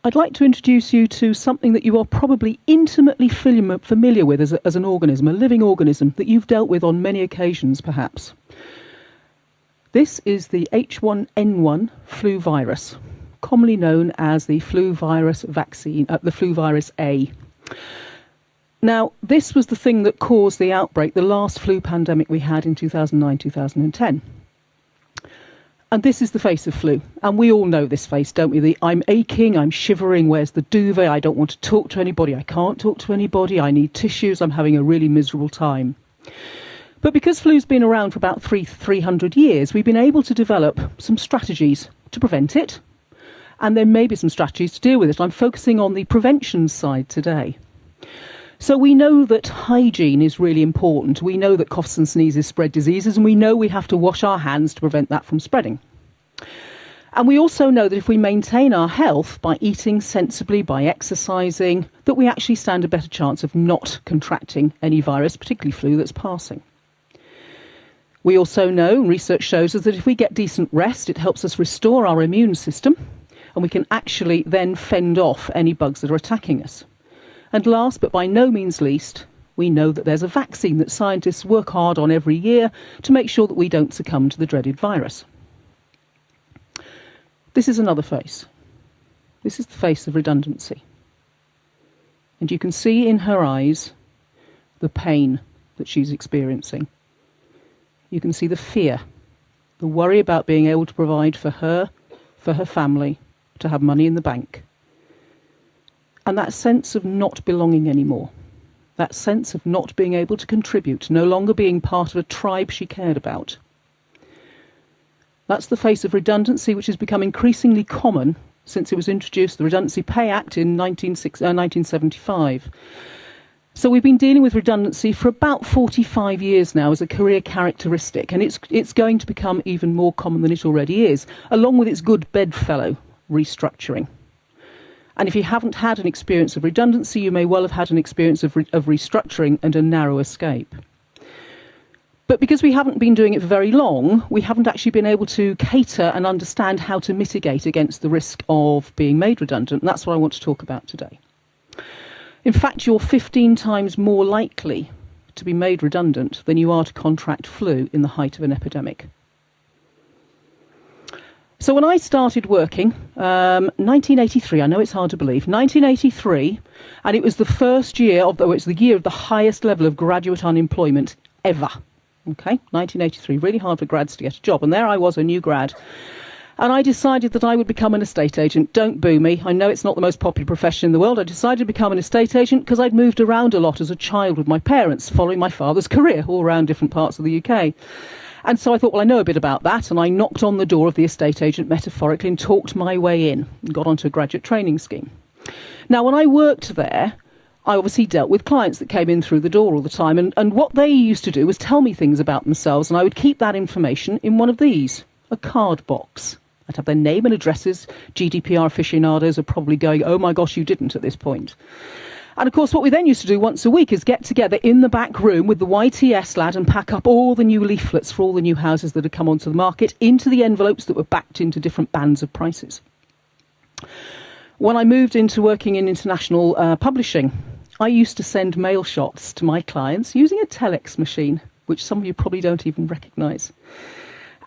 I'd like to introduce you to something that you are probably intimately familiar with as an organism, a living organism that you've dealt with on many occasions, perhaps. This is the H1N1 flu virus, commonly known as the flu virus vaccine, the flu virus A. Now, this was the thing that caused the outbreak, the last flu pandemic we had in 2009-2010. And this is the face of flu. And we all know this face, don't we? The I'm aching, I'm shivering, where's the duvet, I don't want to talk to anybody, I can't talk to anybody, I need tissues, I'm having a really miserable time. But because flu's been around for about 300 years, we've been able to develop some strategies to prevent it. And there may be some strategies to deal with it. I'm focusing on the prevention side today. So we know that hygiene is really important. We know that coughs and sneezes spread diseases, and we know we have to wash our hands to prevent that from spreading. And we also know that if we maintain our health by eating sensibly, by exercising, that we actually stand a better chance of not contracting any virus, particularly flu, that's passing. We also know, and research shows us, that if we get decent rest, it helps us restore our immune system, and we can actually then fend off any bugs that are attacking us. And last, but by no means least, we know that there's a vaccine that scientists work hard on every year to make sure that we don't succumb to the dreaded virus. This is another face. This is the face of redundancy. And you can see in her eyes the pain that she's experiencing. You can see the fear, the worry about being able to provide for her family, to have money in the bank. And that sense of not belonging anymore, that sense of not being able to contribute, no longer being part of a tribe she cared about. That's the face of redundancy, which has become increasingly common since it was introduced, the Redundancy Pay Act in 1975. So we've been dealing with redundancy for about 45 years now as a career characteristic, and it's going to become even more common than it already is, along with its good bedfellow, restructuring. And if you haven't had an experience of redundancy, you may well have had an experience of restructuring and a narrow escape. But because we haven't been doing it for very long, we haven't actually been able to cater and understand how to mitigate against the risk of being made redundant. And that's what I want to talk about today. In fact, you're 15 times more likely to be made redundant than you are to contract flu in the height of an epidemic. So when I started working, 1983, I know it's hard to believe, 1983, and it was the first year, although it's the year of the highest level of graduate unemployment ever. Okay, 1983, really hard for grads to get a job. And there I was, a new grad. And I decided that I would become an estate agent. Don't boo me. I know it's not the most popular profession in the world. I decided to become an estate agent because I'd moved around a lot as a child with my parents, following my father's career all around different parts of the UK. And so I thought, well, I know a bit about that, and I knocked on the door of the estate agent metaphorically and talked my way in and got onto a graduate training scheme. Now, when I worked there, I obviously dealt with clients that came in through the door all the time, and what they used to do was tell me things about themselves, and I would keep that information in one of these, a card box. I'd have their name and addresses. GDPR aficionados are probably going, oh my gosh, you didn't at this point. And of course, what we then used to do once a week is get together in the back room with the YTS lad and pack up all the new leaflets for all the new houses that had come onto the market into the envelopes that were backed into different bands of prices. When I moved into working in international publishing, I used to send mail shots to my clients using a telex machine, which some of you probably don't even recognise.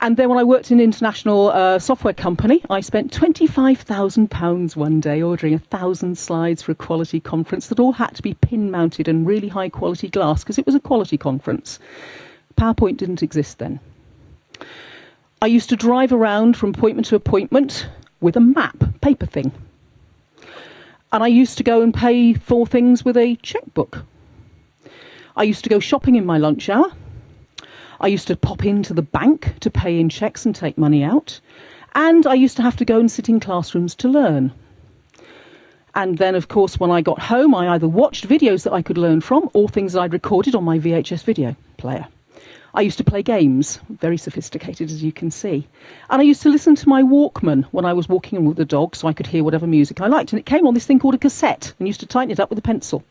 And then when I worked in an international software company, I spent £25,000 one day ordering 1,000 slides for a quality conference that all had to be pin-mounted and really high-quality glass because it was a quality conference. PowerPoint didn't exist then. I used to drive around from appointment to appointment with a map, paper thing. And I used to go and pay for things with a checkbook. I used to go shopping in my lunch hour. I used to pop into the bank to pay in cheques and take money out. And I used to have to go and sit in classrooms to learn. And then, of course, when I got home, I either watched videos that I could learn from or things that I'd recorded on my VHS video player. I used to play games, very sophisticated, as you can see. And I used to listen to my Walkman when I was walking with the dog so I could hear whatever music I liked. And it came on this thing called a cassette and used to tighten it up with a pencil.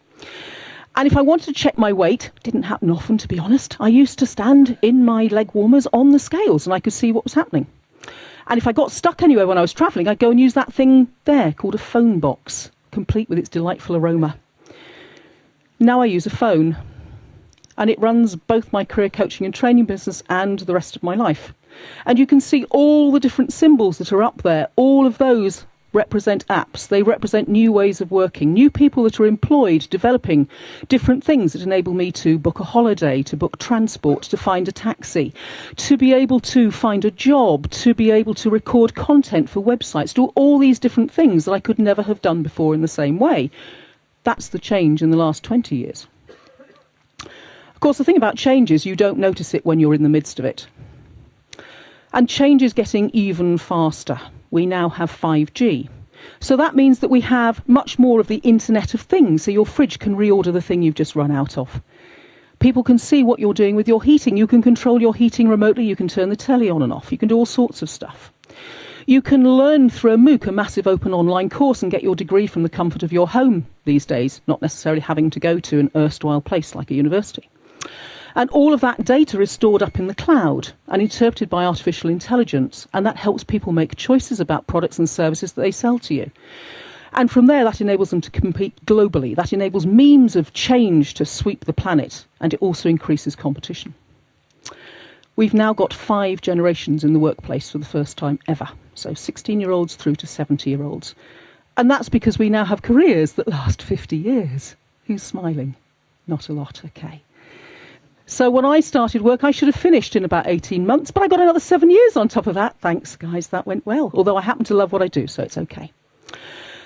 And if I wanted to check my weight, didn't happen often, to be honest, I used to stand in my leg warmers on the scales and I could see what was happening. And if I got stuck anywhere when I was travelling, I'd go and use that thing there called a phone box, complete with its delightful aroma. Now I use a phone, and it runs both my career coaching and training business and the rest of my life. And you can see all the different symbols that are up there. All of those represent apps. They represent new ways of working, new people that are employed, developing different things that enable me to book a holiday, to book transport, to find a taxi, to be able to find a job, to be able to record content for websites, do all these different things that I could never have done before in the same way. That's the change in the last 20 years. Of course, the thing about change is you don't notice it when you're in the midst of it. And change is getting even faster. We now have 5G. So that means that we have much more of the Internet of Things. So your fridge can reorder the thing you've just run out of. People can see what you're doing with your heating. You can control your heating remotely. You can turn the telly on and off. You can do all sorts of stuff. You can learn through a MOOC, a massive open online course, and get your degree from the comfort of your home these days, not necessarily having to go to an erstwhile place like a university. And all of that data is stored up in the cloud and interpreted by artificial intelligence, and that helps people make choices about products and services that they sell to you. And from there, that enables them to compete globally. That enables memes of change to sweep the planet, and it also increases competition. We've now got 5 generations in the workplace for the first time ever, so 16-year-olds through to 70-year-olds. And that's because we now have careers that last 50 years. Who's smiling? Not a lot, okay. So when I started work, I should have finished in about 18 months, but I got another 7 years on top of that. Thanks, guys, that went well. Although I happen to love what I do, so it's okay.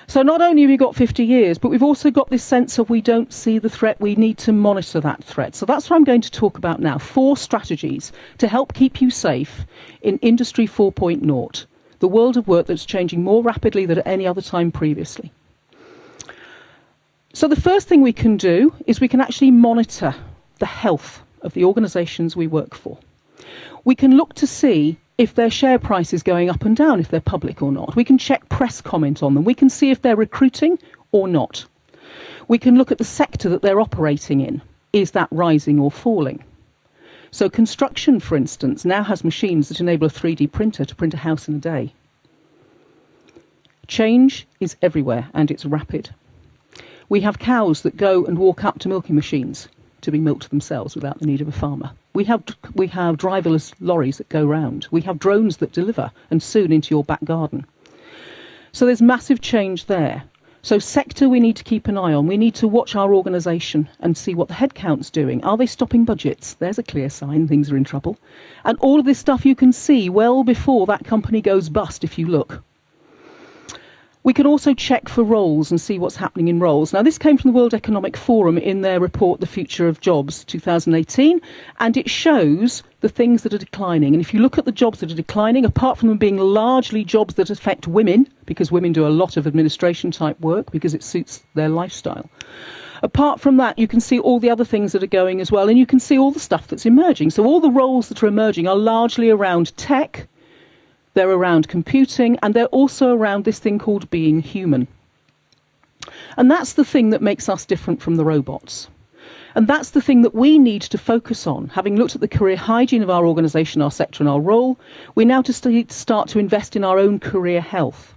So not only have we got 50 years, but we've also got this sense of we don't see the threat, we need to monitor that threat. So that's what I'm going to talk about now. 4 strategies to help keep you safe in Industry 4.0, the world of work that's changing more rapidly than at any other time previously. So the first thing we can do is we can actually monitor the health of the organisations we work for. We can look to see if their share price is going up and down, if they're public or not. We can check press comment on them. We can see if they're recruiting or not. We can look at the sector that they're operating in. Is that rising or falling? So construction, for instance, now has machines that enable a 3D printer to print a house in a day. Change is everywhere, and it's rapid. We have cows that go and walk up to milking machines to be milked themselves without the need of a farmer. We have driverless lorries that go round. We have drones that deliver, and soon into your back garden. So there's massive change there. So sector we need to keep an eye on. We need to watch our organisation and see what the headcount's doing. Are they stopping budgets? There's a clear sign things are in trouble. And all of this stuff you can see well before that company goes bust if you look. We can also check for roles and see what's happening in roles. Now, this came from the World Economic Forum in their report, The Future of Jobs, 2018, and it shows the things that are declining. And if you look at the jobs that are declining, apart from them being largely jobs that affect women, because women do a lot of administration-type work because it suits their lifestyle, apart from that, you can see all the other things that are going as well, and you can see all the stuff that's emerging. So all the roles that are emerging are largely around tech, they're around computing, and they're also around this thing called being human. And that's the thing that makes us different from the robots. And that's the thing that we need to focus on. Having looked at the career hygiene of our organisation, our sector and our role, we now need to start to invest in our own career health.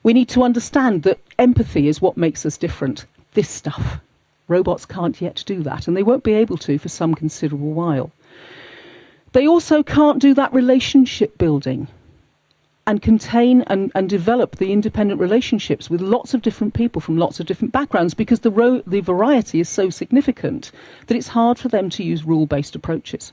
We need to understand that empathy is what makes us different. This stuff. Robots can't yet do that, and they won't be able to for some considerable while. They also can't do that relationship building and contain and develop the independent relationships with lots of different people from lots of different backgrounds, because the variety is so significant that it's hard for them to use rule-based approaches.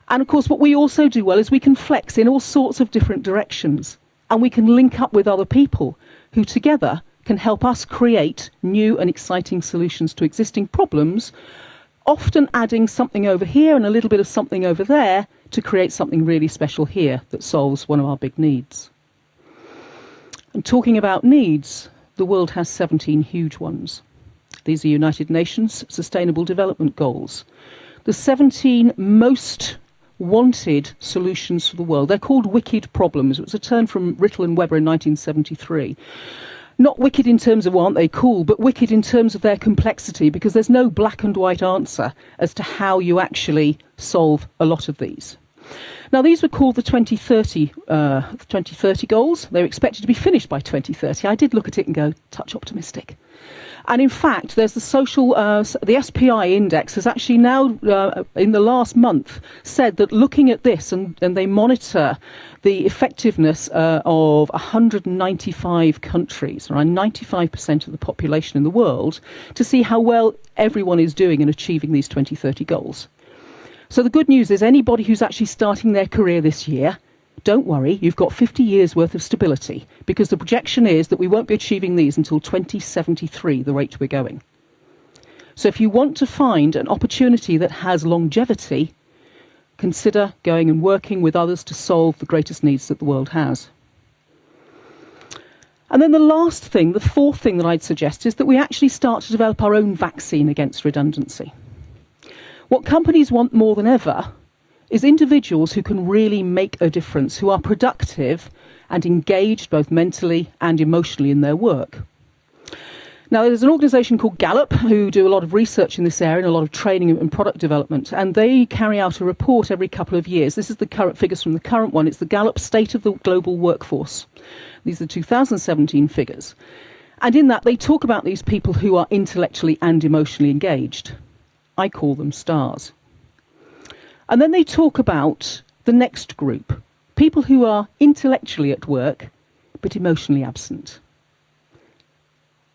And of course, what we also do well is we can flex in all sorts of different directions, and we can link up with other people who together can help us create new and exciting solutions to existing problems, often adding something over here and a little bit of something over there to create something really special here that solves one of our big needs. And talking about needs, the world has 17 huge ones. These are United Nations Sustainable Development Goals. The 17 most wanted solutions for the world. They're called wicked problems. It was a term from Rittel and Weber in 1973. Not wicked in terms of, well, aren't they cool, but wicked in terms of their complexity, because there's no black and white answer as to how you actually solve a lot of these. Now, these were called the 2030 goals. They were expected to be finished by 2030. I did look at it and go, touch optimistic. And in fact, there's the the SPI index has actually now, in the last month, said that looking at this, and they monitor the effectiveness of 195 countries, around 95% of the population in the world, to see how well everyone is doing in achieving these 2030 goals. So the good news is anybody who's actually starting their career this year, don't worry, you've got 50 years worth of stability, because the projection is that we won't be achieving these until 2073, the rate we're going. So if you want to find an opportunity that has longevity, consider going and working with others to solve the greatest needs that the world has. And then the last thing, the fourth thing that I'd suggest is that we actually start to develop our own vaccine against redundancy. What companies want more than ever is individuals who can really make a difference, who are productive and engaged both mentally and emotionally in their work. Now, there's an organisation called Gallup who do a lot of research in this area and a lot of training and product development, and they carry out a report every couple of years. This is the current figures from the current one. It's the Gallup State of the Global Workforce. These are 2017 figures. And in that, they talk about these people who are intellectually and emotionally engaged. I call them stars. And then they talk about the next group, people who are intellectually at work but emotionally absent.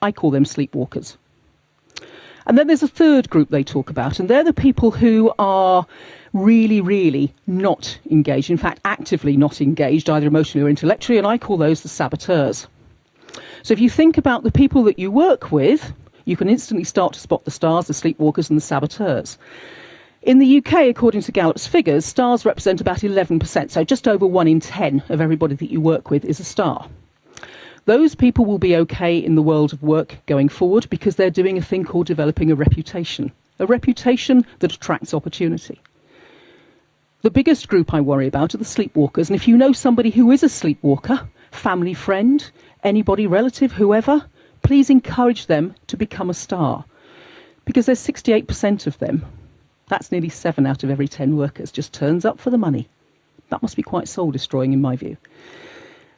I call them sleepwalkers. And then there's a third group they talk about, and they're the people who are really, really not engaged, in fact, actively not engaged, either emotionally or intellectually, and I call those the saboteurs. So if you think about the people that you work with, you can instantly start to spot the stars, the sleepwalkers, and the saboteurs. In the UK, according to Gallup's figures, stars represent about 11%, so just over 1 in 10 of everybody that you work with is a star. Those people will be okay in the world of work going forward because they're doing a thing called developing a reputation that attracts opportunity. The biggest group I worry about are the sleepwalkers, and if you know somebody who is a sleepwalker, family friend, anybody, relative, whoever, please encourage them to become a star, because there's 68% of them. That's nearly 7 out of every 10 workers just turns up for the money. That must be quite soul-destroying in my view.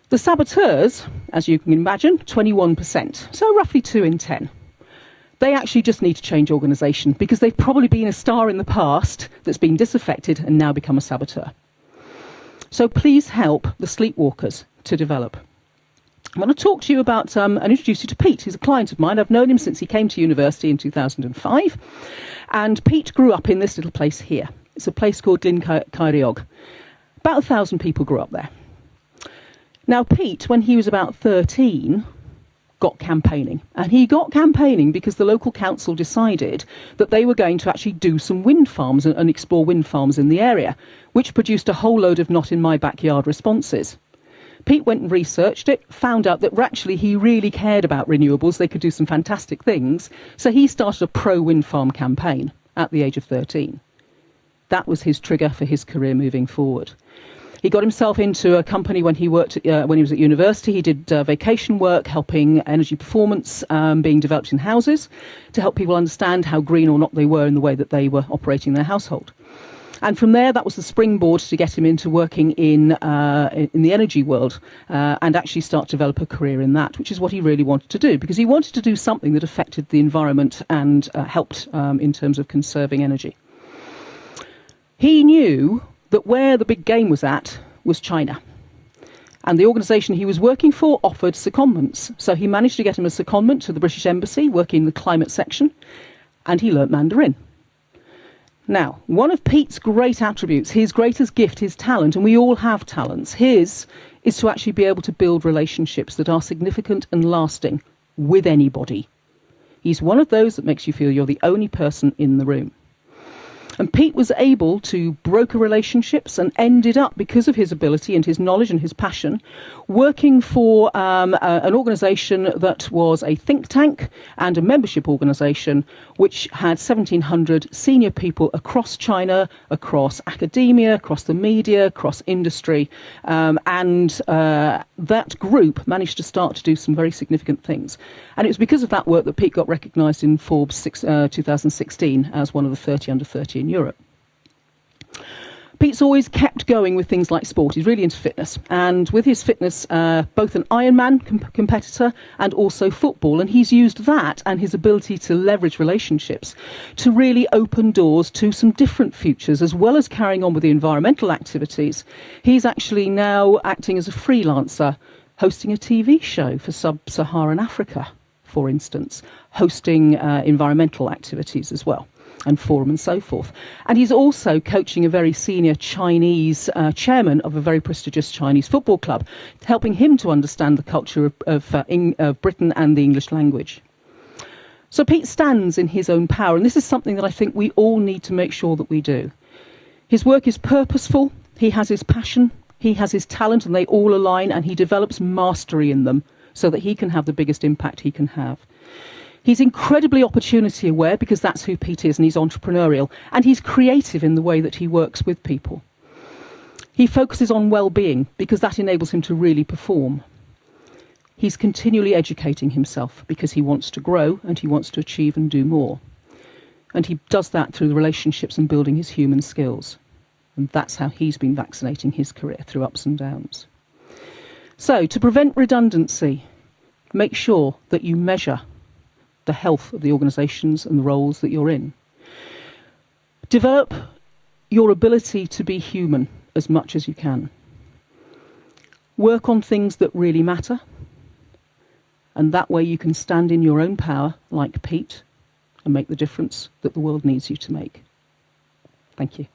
The saboteurs, as you can imagine, 21%, so roughly 2 in 10. They actually just need to change organisation because they've probably been a star in the past that's been disaffected and now become a saboteur. So please help the sleepwalkers to develop. I want to talk to you about and introduce you to Pete. He's a client of mine. I've known him since he came to university in 2005. And Pete grew up in this little place here. It's a place called Glyn Ceiriog. About 1,000 people grew up there. Now, Pete, when he was about 13, got campaigning. And he got campaigning because the local council decided that they were going to actually do some wind farms and explore wind farms in the area, which produced a whole load of not in my backyard responses. Pete went and researched it, found out that actually he really cared about renewables. They could do some fantastic things. So he started a pro-wind farm campaign at the age of 13. That was his trigger for his career moving forward. He got himself into a company when he worked when he was at university. He did vacation work, helping energy performance being developed in houses to help people understand how green or not they were in the way that they were operating their household. And from there, that was the springboard to get him into working in the energy world and actually start to develop a career in that, which is what he really wanted to do, because he wanted to do something that affected the environment and helped in terms of conserving energy. He knew that where the big game was at was China. And the organisation he was working for offered secondments. So he managed to get him a secondment to the British Embassy, working in the climate section, and he learnt Mandarin. Now, one of Pete's great attributes, his greatest gift, his talent, and we all have talents, his is to actually be able to build relationships that are significant and lasting with anybody. He's one of those that makes you feel you're the only person in the room. And Pete was able to broker relationships and ended up, because of his ability and his knowledge and his passion, working for an organisation that was a think tank and a membership organisation which had 1,700 senior people across China, across academia, across the media, across industry. And that group managed to start to do some very significant things. And it was because of that work that Pete got recognised in Forbes 2016 as one of the 30 under 30 in Europe. Pete's always kept going with things like sport. He's really into fitness. And with his fitness, both an Ironman competitor and also football. And he's used that and his ability to leverage relationships to really open doors to some different futures, as well as carrying on with the environmental activities. He's actually now acting as a freelancer, hosting a TV show for sub-Saharan Africa, for instance, hosting environmental activities as well, and forum and so forth. And he's also coaching a very senior Chinese chairman of a very prestigious Chinese football club, helping him to understand the culture of Britain and the English language. So Pete stands in his own power, and this is something that I think we all need to make sure that we do. His work is purposeful, he has his passion, he has his talent, and they all align, and he develops mastery in them so that he can have the biggest impact he can have. He's incredibly opportunity aware because that's who Pete is, and he's entrepreneurial, and he's creative in the way that he works with people. He focuses on well-being because that enables him to really perform. He's continually educating himself because he wants to grow and he wants to achieve and do more. And he does that through the relationships and building his human skills. And that's how he's been vaccinating his career, through ups and downs. So, to prevent redundancy, make sure that you measure the health of the organisations and the roles that you're in. Develop your ability to be human as much as you can. Work on things that really matter, and that way you can stand in your own power, like Pete, and make the difference that the world needs you to make. Thank you.